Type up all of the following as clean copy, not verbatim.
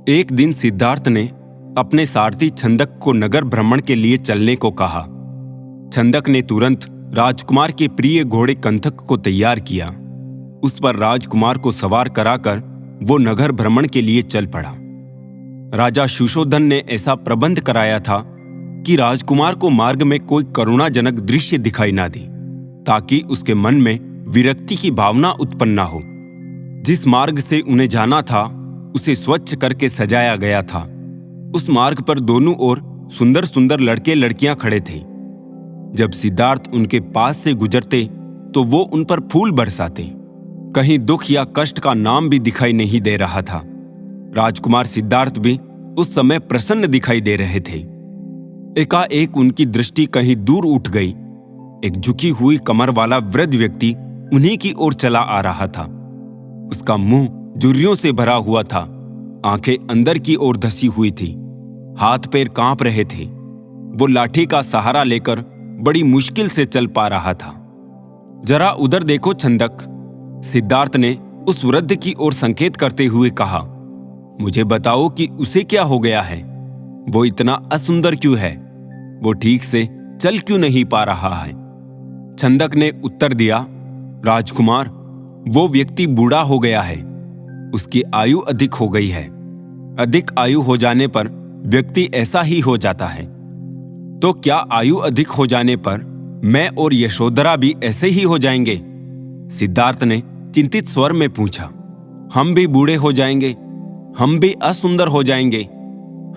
एक दिन सिद्धार्थ ने अपने सारथी छंदक को नगर भ्रमण के लिए चलने को कहा। छंदक ने तुरंत राजकुमार के प्रिय घोड़े कंथक को तैयार किया। उस पर राजकुमार को सवार कराकर वो नगर भ्रमण के लिए चल पड़ा। राजा सुशोधन ने ऐसा प्रबंध कराया था कि राजकुमार को मार्ग में कोई करुणाजनक दृश्य दिखाई ना दे, ताकि उसके मन में विरक्ति की भावना उत्पन्न ना हो। जिस मार्ग से उन्हें जाना था उसे स्वच्छ करके सजाया गया था। उस मार्ग पर दोनों ओर सुंदर सुंदर लड़के लड़कियां खड़े थे। जब सिद्धार्थ उनके पास से गुजरते तो वो उन पर फूल बरसाते। कहीं दुख या कष्ट का नाम भी दिखाई नहीं दे रहा था। राजकुमार सिद्धार्थ भी उस समय प्रसन्न दिखाई दे रहे थे। एकाएक उनकी दृष्टि कहीं दूर उठ गई। एक झुकी हुई कमर वाला वृद्ध व्यक्ति उन्हीं की ओर चला आ रहा था। उसका मुंह झुर्रियों से भरा हुआ था, आंखें अंदर की ओर धसी हुई थी, हाथ पैर कांप रहे थे। वो लाठी का सहारा लेकर बड़ी मुश्किल से चल पा रहा था। जरा उधर देखो छंदक, सिद्धार्थ ने उस वृद्ध की ओर संकेत करते हुए कहा। मुझे बताओ कि उसे क्या हो गया है? वो इतना असुंदर क्यों है? वो ठीक से चल क्यों नहीं पा रहा है? छंदक ने उत्तर दिया, राजकुमार, वो व्यक्ति बूढ़ा हो गया है। उसकी आयु अधिक हो गई है। अधिक आयु हो जाने पर व्यक्ति ऐसा ही हो जाता है। तो क्या आयु अधिक हो जाने पर मैं और यशोधरा भी ऐसे ही हो जाएंगे? सिद्धार्थ ने चिंतित स्वर में पूछा। हम भी बूढ़े हो जाएंगे, हम भी असुंदर हो जाएंगे,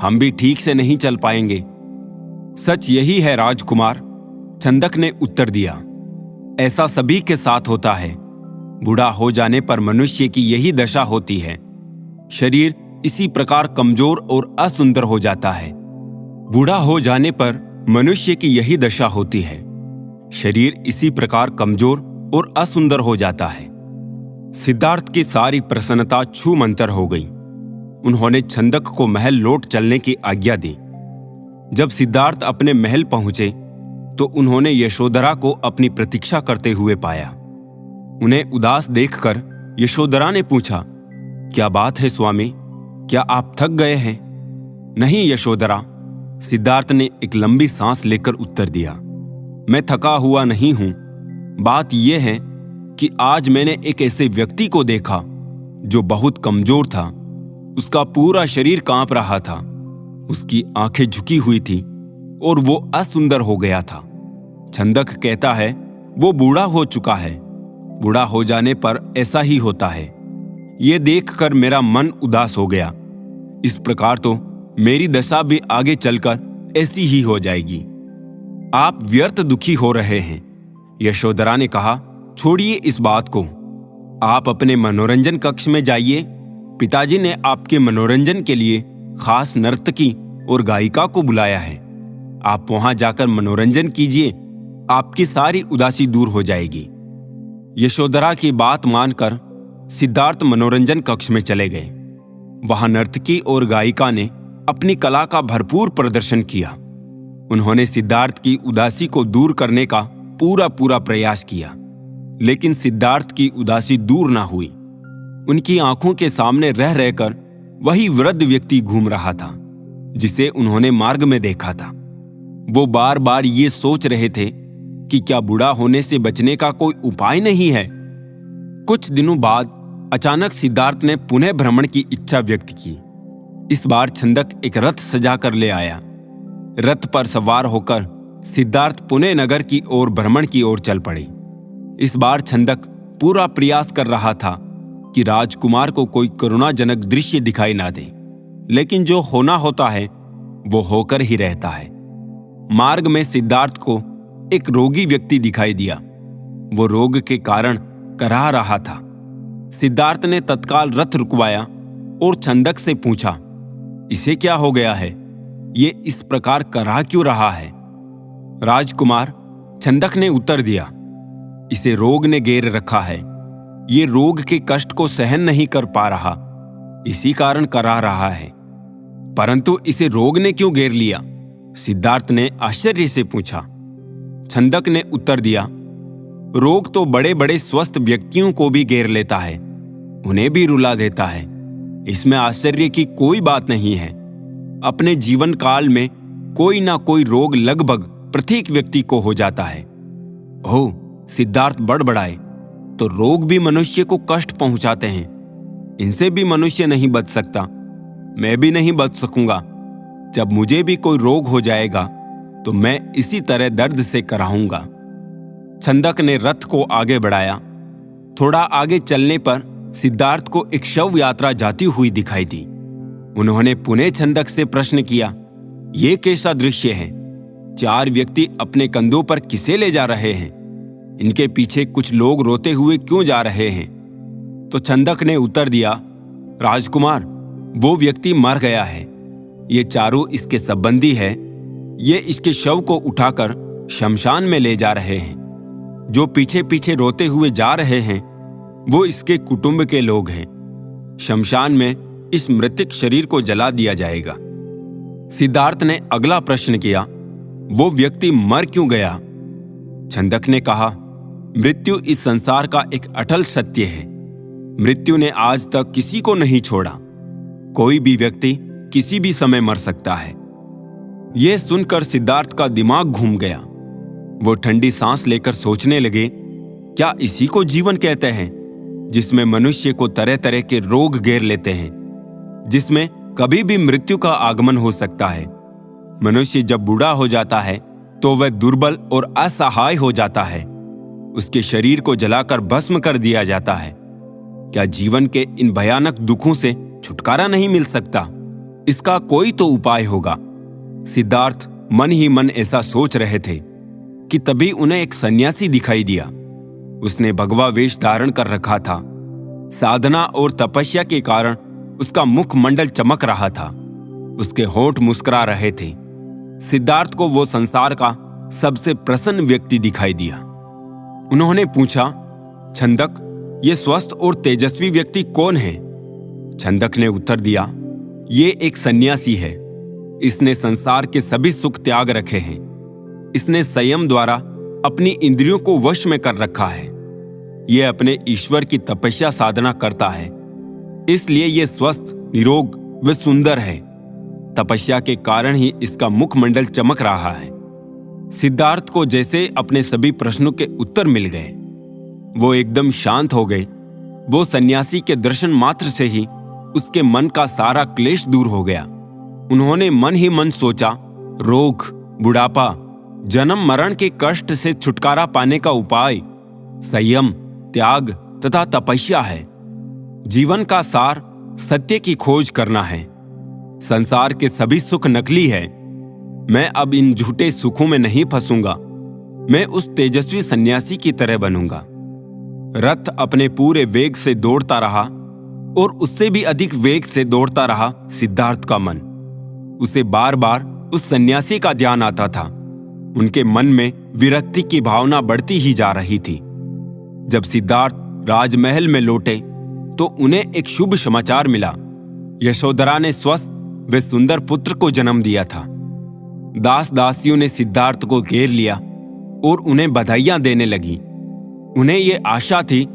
हम भी ठीक से नहीं चल पाएंगे। सच यही है राजकुमार, छंदक ने उत्तर दिया। ऐसा सभी के साथ होता है। बूढ़ा हो जाने पर मनुष्य की यही दशा होती है। शरीर इसी प्रकार कमजोर और असुंदर हो जाता है। बूढ़ा हो जाने पर मनुष्य की यही दशा होती है। शरीर इसी प्रकार कमजोर और असुंदर हो जाता है। सिद्धार्थ की सारी प्रसन्नता छूमंतर हो गई। उन्होंने छंदक को महल लौट चलने की आज्ञा दी। जब सिद्धार्थ अपने महल पहुंचे तो उन्होंने यशोधरा को अपनी प्रतीक्षा करते हुए पाया। उन्हें उदास देखकर यशोधरा ने पूछा, क्या बात है स्वामी, क्या आप थक गए हैं? नहीं यशोधरा, सिद्धार्थ ने एक लंबी सांस लेकर उत्तर दिया। मैं थका हुआ नहीं हूं। बात यह है कि आज मैंने एक ऐसे व्यक्ति को देखा जो बहुत कमजोर था। उसका पूरा शरीर कांप रहा था, उसकी आंखें झुकी हुई थी और वो असुंदर हो गया था। छंदक कहता है वो बूढ़ा हो चुका है। बूढ़ा हो जाने पर ऐसा ही होता है। ये देखकर मेरा मन उदास हो गया। इस प्रकार तो मेरी दशा भी आगे चलकर ऐसी ही हो जाएगी। आप व्यर्थ दुखी हो रहे हैं, यशोधरा ने कहा। छोड़िए इस बात को, आप अपने मनोरंजन कक्ष में जाइए। पिताजी ने आपके मनोरंजन के लिए खास नर्तकी और गायिका को बुलाया है। आप वहां जाकर मनोरंजन कीजिए, आपकी सारी उदासी दूर हो जाएगी। यशोधरा की बात मानकर सिद्धार्थ मनोरंजन कक्ष में चले गए। वहां नर्तकी और गायिका ने अपनी कला का भरपूर प्रदर्शन किया। उन्होंने सिद्धार्थ की उदासी को दूर करने का पूरा प्रयास किया, लेकिन सिद्धार्थ की उदासी दूर ना हुई। उनकी आंखों के सामने रह रहकर वही वृद्ध व्यक्ति घूम रहा था जिसे उन्होंने मार्ग में देखा था। वो बार बार ये सोच रहे थे कि क्या बूढ़ा होने से बचने का कोई उपाय नहीं है। कुछ दिनों बाद अचानक सिद्धार्थ ने पुनः भ्रमण की इच्छा व्यक्त की। इस बार छंदक एक रथ सजाकर ले आया। रथ पर सवार होकर सिद्धार्थ पुणे नगर की ओर भ्रमण की ओर चल पड़े। इस बार छंदक पूरा प्रयास कर रहा था कि राजकुमार को कोई करुणाजनक दृश्य दिखाई ना दे, लेकिन जो होना होता है वो होकर ही रहता है। मार्ग में सिद्धार्थ को एक रोगी व्यक्ति दिखाई दिया। वो रोग के कारण कराह रहा था। सिद्धार्थ ने तत्काल रथ रुकवाया और छंदक से पूछा, इसे क्या हो गया है? ये इस प्रकार कराह क्यों रहा है? राजकुमार, छंदक ने उत्तर दिया, इसे रोग ने घेर रखा है। ये रोग के कष्ट को सहन नहीं कर पा रहा, इसी कारण कराह रहा है। परंतु इसे रोग ने क्यों घेर लिया? सिद्धार्थ ने आश्चर्य से पूछा। छंदक ने उत्तर दिया, रोग तो बड़े बड़े स्वस्थ व्यक्तियों को भी घेर लेता है, उन्हें भी रुला देता है। इसमें आश्चर्य की कोई बात नहीं है। अपने जीवन काल में कोई ना कोई रोग लगभग प्रत्येक व्यक्ति को हो जाता है। हो, सिद्धार्थ बड़बड़ाए, तो रोग भी मनुष्य को कष्ट पहुंचाते हैं। इनसे भी मनुष्य नहीं बच सकता। मैं भी नहीं बच सकूंगा। जब मुझे भी कोई रोग हो जाएगा तो मैं इसी तरह दर्द से कराऊंगा। छंदक ने रथ को आगे बढ़ाया। थोड़ा आगे चलने पर सिद्धार्थ को एक शव यात्रा जाती हुई दिखाई दी। उन्होंने पुनः छंदक से प्रश्न किया, ये कैसा दृश्य है? 4 व्यक्ति अपने कंधों पर किसे ले जा रहे हैं? इनके पीछे कुछ लोग रोते हुए क्यों जा रहे हैं? तो छंदक ने उत्तर दिया, राजकुमार, वो व्यक्ति मर गया है। ये चारों इसके संबंधी है। ये इसके शव को उठाकर शमशान में ले जा रहे हैं। जो पीछे पीछे रोते हुए जा रहे हैं वो इसके कुटुंब के लोग हैं। शमशान में इस मृतक शरीर को जला दिया जाएगा। सिद्धार्थ ने अगला प्रश्न किया, वो व्यक्ति मर क्यों गया? छंदक ने कहा, मृत्यु इस संसार का एक अटल सत्य है। मृत्यु ने आज तक किसी को नहीं छोड़ा। कोई भी व्यक्ति किसी भी समय मर सकता है। यह सुनकर सिद्धार्थ का दिमाग घूम गया। वो ठंडी सांस लेकर सोचने लगे, क्या इसी को जीवन कहते हैं, जिसमें मनुष्य को तरह तरह के रोग घेर लेते हैं, जिसमें कभी भी मृत्यु का आगमन हो सकता है। मनुष्य जब बूढ़ा हो जाता है तो वह दुर्बल और असहाय हो जाता है। उसके शरीर को जलाकर भस्म कर दिया जाता है। क्या जीवन के इन भयानक दुखों से छुटकारा नहीं मिल सकता? इसका कोई तो उपाय होगा। सिद्धार्थ मन ही मन ऐसा सोच रहे थे कि तभी उन्हें एक सन्यासी दिखाई दिया। उसने भगवा वेश धारण कर रखा था। साधना और तपस्या के कारण उसका मुखमंडल चमक रहा था। उसके होंठ मुस्कुरा रहे थे। सिद्धार्थ को वो संसार का सबसे प्रसन्न व्यक्ति दिखाई दिया। उन्होंने पूछा, छंदक, ये स्वस्थ और तेजस्वी व्यक्ति कौन है? छंदक ने उत्तर दिया, ये एक सन्यासी है। इसने संसार के सभी सुख त्याग रखे हैं। इसने संयम द्वारा अपनी इंद्रियों को वश में कर रखा है। यह अपने ईश्वर की तपस्या साधना करता है, इसलिए यह स्वस्थ, निरोग व सुंदर है। तपस्या के कारण ही इसका मुखमंडल चमक रहा है। सिद्धार्थ को जैसे अपने सभी प्रश्नों के उत्तर मिल गए। वो एकदम शांत हो गए। वो सन्यासी के दर्शन मात्र से ही उसके मन का सारा क्लेश दूर हो गया। उन्होंने मन ही मन सोचा, रोग, बुढ़ापा, जन्म मरण के कष्ट से छुटकारा पाने का उपाय संयम, त्याग तथा तपस्या है। जीवन का सार सत्य की खोज करना है। संसार के सभी सुख नकली है। मैं अब इन झूठे सुखों में नहीं फंसूंगा। मैं उस तेजस्वी सन्यासी की तरह बनूंगा। रथ अपने पूरे वेग से दौड़ता रहा और उससे भी अधिक वेग से दौड़ता रहा सिद्धार्थ का मन। उसे बार बार उस सन्यासी का ध्यान आता था। उनके मन में विरक्ति की भावना बढ़ती ही जा रही थी। जब सिद्धार्थ राजमहल में लौटे तो उन्हें एक शुभ समाचार मिला। यशोधरा ने स्वस्थ व सुंदर पुत्र को जन्म दिया था। दास दासियों ने सिद्धार्थ को घेर लिया और उन्हें बधाइयां देने लगी। उन्हें यह आशा थी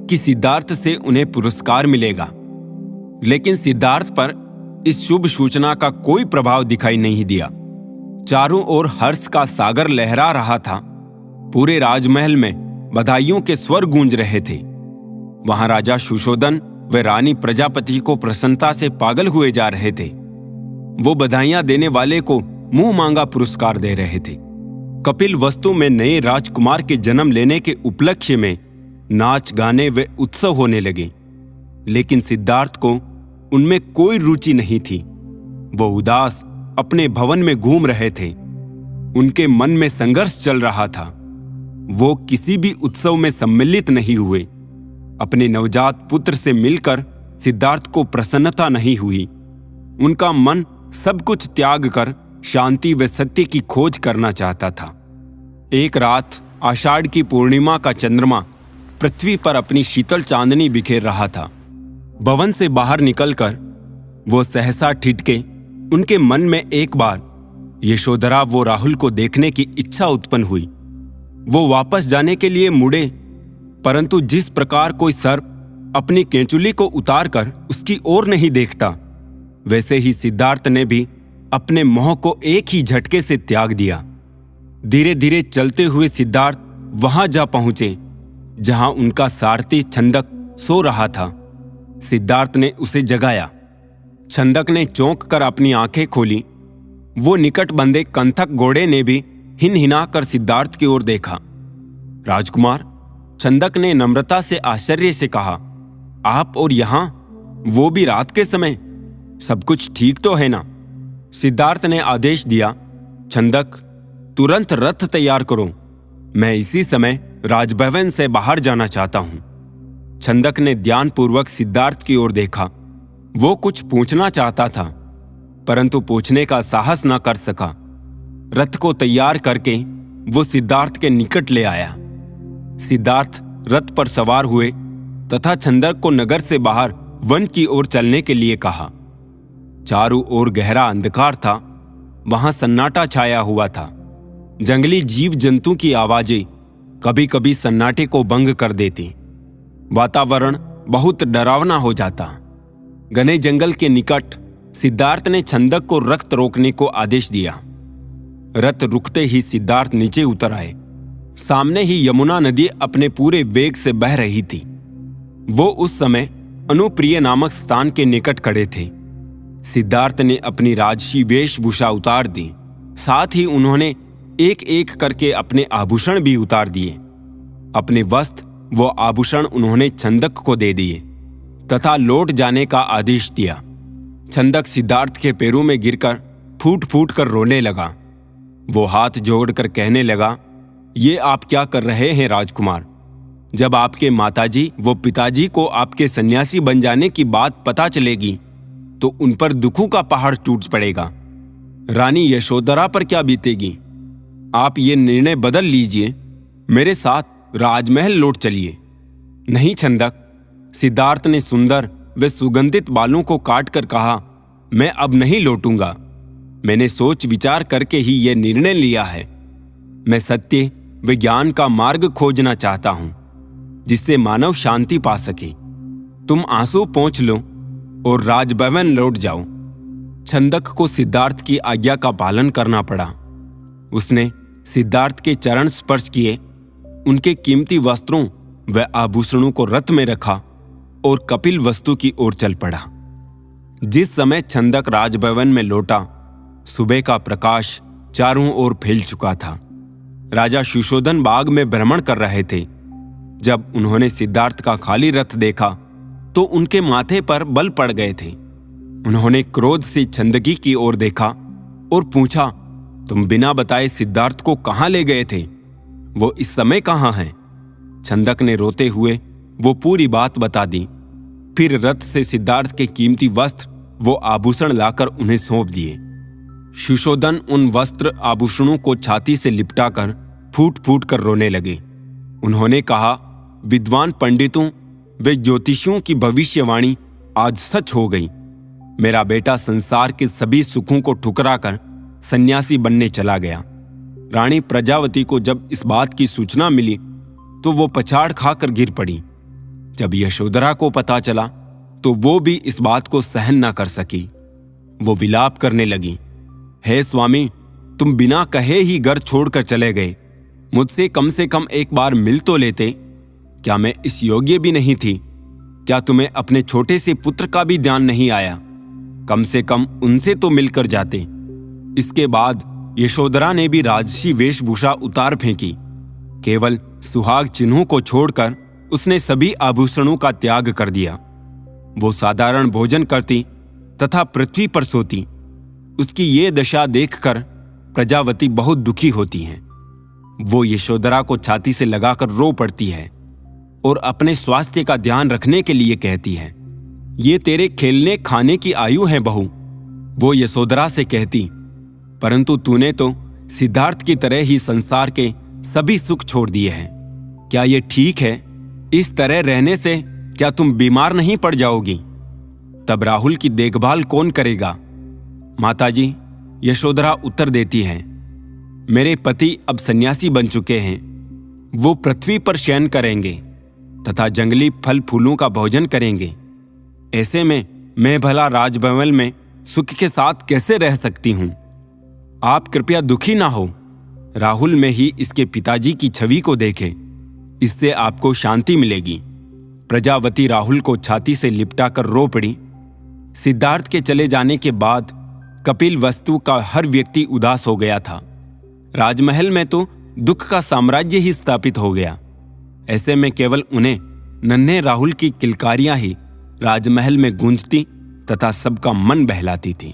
कि सिद्धार्थ से उन्हें पुरस्कार मिलेगा, लेकिन सिद्धार्थ पर इस शुभ सूचना का कोई प्रभाव दिखाई नहीं दिया। चारों ओर हर्ष का सागर लहरा रहा था। पूरे राजमहल में बधाइयों के स्वर गूंज रहे थे। वहां राजा सुशोधन व रानी प्रजापति को प्रसन्नता से पागल हुए जा रहे थे। वो बधाइयां देने वाले को मुंह मांगा पुरस्कार दे रहे थे। कपिल वस्तु में नए राजकुमार के जन्म लेने के उपलक्ष्य में नाच, गाने व उत्सव होने लगे, लेकिन सिद्धार्थ को उनमें कोई रुचि नहीं थी। वो उदास अपने भवन में घूम रहे थे। उनके मन में संघर्ष चल रहा था। वो किसी भी उत्सव में सम्मिलित नहीं हुए। अपने नवजात पुत्र से मिलकर सिद्धार्थ को प्रसन्नता नहीं हुई। उनका मन सब कुछ त्याग कर शांति व सत्य की खोज करना चाहता था। एक रात आषाढ़ की पूर्णिमा का चंद्रमा पृथ्वी पर अपनी शीतल चांदनी बिखेर रहा था। भवन से बाहर निकलकर वो सहसा ठिठके। उनके मन में एक बार यशोधरा वो राहुल को देखने की इच्छा उत्पन्न हुई। वो वापस जाने के लिए मुड़े, परंतु जिस प्रकार कोई सर्प अपनी केंचुली को उतारकर उसकी ओर नहीं देखता, वैसे ही सिद्धार्थ ने भी अपने मोह को एक ही झटके से त्याग दिया। धीरे धीरे चलते हुए सिद्धार्थ वहां जा पहुंचे जहां उनका सारथी छंदक सो रहा था। सिद्धार्थ ने उसे जगाया। छंदक ने चौंक कर अपनी आंखें खोली। वो निकट बंधे कंथक घोड़े ने भी हिनहिना कर सिद्धार्थ की ओर देखा। राजकुमार, छंदक ने नम्रता से आश्चर्य से कहा, आप और यहां, वो भी रात के समय? सब कुछ ठीक तो है ना? सिद्धार्थ ने आदेश दिया, छंदक, तुरंत रथ तैयार करो। मैं इसी समय राजभवन से बाहर जाना चाहता हूं। छंदक ने ध्यानपूर्वक सिद्धार्थ की ओर देखा। वो कुछ पूछना चाहता था, परंतु पूछने का साहस न कर सका। रथ को तैयार करके वो सिद्धार्थ के निकट ले आया। सिद्धार्थ रथ पर सवार हुए तथा छंदक को नगर से बाहर वन की ओर चलने के लिए कहा। चारों ओर गहरा अंधकार था। वहां सन्नाटा छाया हुआ था। जंगली जीव जंतु की आवाजें कभी कभी सन्नाटे को भंग कर देती। वातावरण बहुत डरावना हो जाता। घने जंगल के निकट सिद्धार्थ ने छंदक को रथ रोकने को आदेश दिया। रथ रुकते ही सिद्धार्थ नीचे उतर आए। सामने ही यमुना नदी अपने पूरे वेग से बह रही थी। वो उस समय अनुप्रिय नामक स्थान के निकट खड़े थे। सिद्धार्थ ने अपनी राजसी वेशभूषा उतार दी। साथ ही उन्होंने एक एक करके अपने आभूषण भी उतार दिए। अपने वस्त्र वो आभूषण उन्होंने छंदक को दे दिए तथा लौट जाने का आदेश दिया। छंदक सिद्धार्थ के पैरों में गिरकर फूट फूट कर रोने लगा। वो हाथ जोड़कर कहने लगा, ये आप क्या कर रहे हैं राजकुमार? जब आपके माताजी वो पिताजी को आपके सन्यासी बन जाने की बात पता चलेगी तो उन पर दुखों का पहाड़ टूट पड़ेगा। रानी यशोधरा पर क्या बीतेगी? आप ये निर्णय बदल लीजिए, मेरे साथ राजमहल लौट चलिए। नहीं छंदक, सिद्धार्थ ने सुंदर व सुगंधित बालों को काटकर कहा, मैं अब नहीं लौटूंगा। मैंने सोच विचार करके ही यह निर्णय लिया है। मैं सत्य व ज्ञान का मार्ग खोजना चाहता हूं जिससे मानव शांति पा सके। तुम आंसू पोंछ लो और राजभवन लौट जाओ। छंदक को सिद्धार्थ की आज्ञा का पालन करना पड़ा। उसने सिद्धार्थ के चरण स्पर्श किए, उनके कीमती वस्त्रों व आभूषणों को रथ में रखा और कपिल वस्तु की ओर चल पड़ा। जिस समय छंदक राजभवन में लौटा, सुबह का प्रकाश चारों ओर फैल चुका था। राजा सुशोधन बाग में भ्रमण कर रहे थे। जब उन्होंने सिद्धार्थ का खाली रथ देखा तो उनके माथे पर बल पड़ गए थे। उन्होंने क्रोध से छंदकी की ओर देखा और पूछा, तुम बिना बताए सिद्धार्थ को कहां ले गए थे? वो इस समय कहां है? छंदक ने रोते हुए वो पूरी बात बता दी। फिर रथ से सिद्धार्थ के कीमती वस्त्र वो आभूषण लाकर उन्हें सौंप दिए। सुशोधन उन वस्त्र आभूषणों को छाती से लिपटाकर फूट फूट कर रोने लगे। उन्होंने कहा, विद्वान पंडितों वे ज्योतिषियों की भविष्यवाणी आज सच हो गई। मेरा बेटा संसार के सभी सुखों को ठुकराकर सन्यासी बनने चला गया। रानी प्रजावती को जब इस बात की सूचना मिली तो वो पछाड़ खाकर गिर पड़ी। जब यशोधरा को पता चला तो वो भी इस बात को सहन न कर सकी। वो विलाप करने लगी, हे स्वामी, तुम बिना कहे ही घर छोड़कर चले गए। मुझसे कम से कम एक बार मिल तो लेते। क्या मैं इस योग्य भी नहीं थी? क्या तुम्हें अपने छोटे से पुत्र का भी ध्यान नहीं आया? कम से कम उनसे तो मिलकर जाते। इसके बाद यशोधरा ने भी राजसी वेशभूषा उतार फेंकी। केवल सुहाग चिन्हों को छोड़कर उसने सभी आभूषणों का त्याग कर दिया। वो साधारण भोजन करती तथा पृथ्वी पर सोती। उसकी ये दशा देखकर प्रजावती बहुत दुखी होती हैं। वो यशोधरा को छाती से लगाकर रो पड़ती है और अपने स्वास्थ्य का ध्यान रखने के लिए कहती है, ये तेरे खेलने खाने की आयु है बहू। वो यशोधरा से कहती, परंतु तूने तो सिद्धार्थ की तरह ही संसार के सभी सुख छोड़ दिए हैं। क्या ये ठीक है? इस तरह रहने से क्या तुम बीमार नहीं पड़ जाओगी? तब राहुल की देखभाल कौन करेगा? माताजी, यशोधरा उत्तर देती है, मेरे पति अब सन्यासी बन चुके हैं। वो पृथ्वी पर शयन करेंगे। तथा जंगली फल फूलों का भोजन करेंगे। ऐसे में मैं भला राजभवन में सुख के साथ कैसे रह सकती हूं? आप कृपया दुखी ना हो। राहुल में ही इसके पिताजी की छवि को देखें, इससे आपको शांति मिलेगी। प्रजावती राहुल को छाती से लिपटाकर रो पड़ी। सिद्धार्थ के चले जाने के बाद कपिल वस्तु का हर व्यक्ति उदास हो गया था। राजमहल में तो दुख का साम्राज्य ही स्थापित हो गया। ऐसे में केवल उन्हें नन्हे राहुल की किलकारियां ही राजमहल में गूंजती तथा सबका मन बहलाती थी।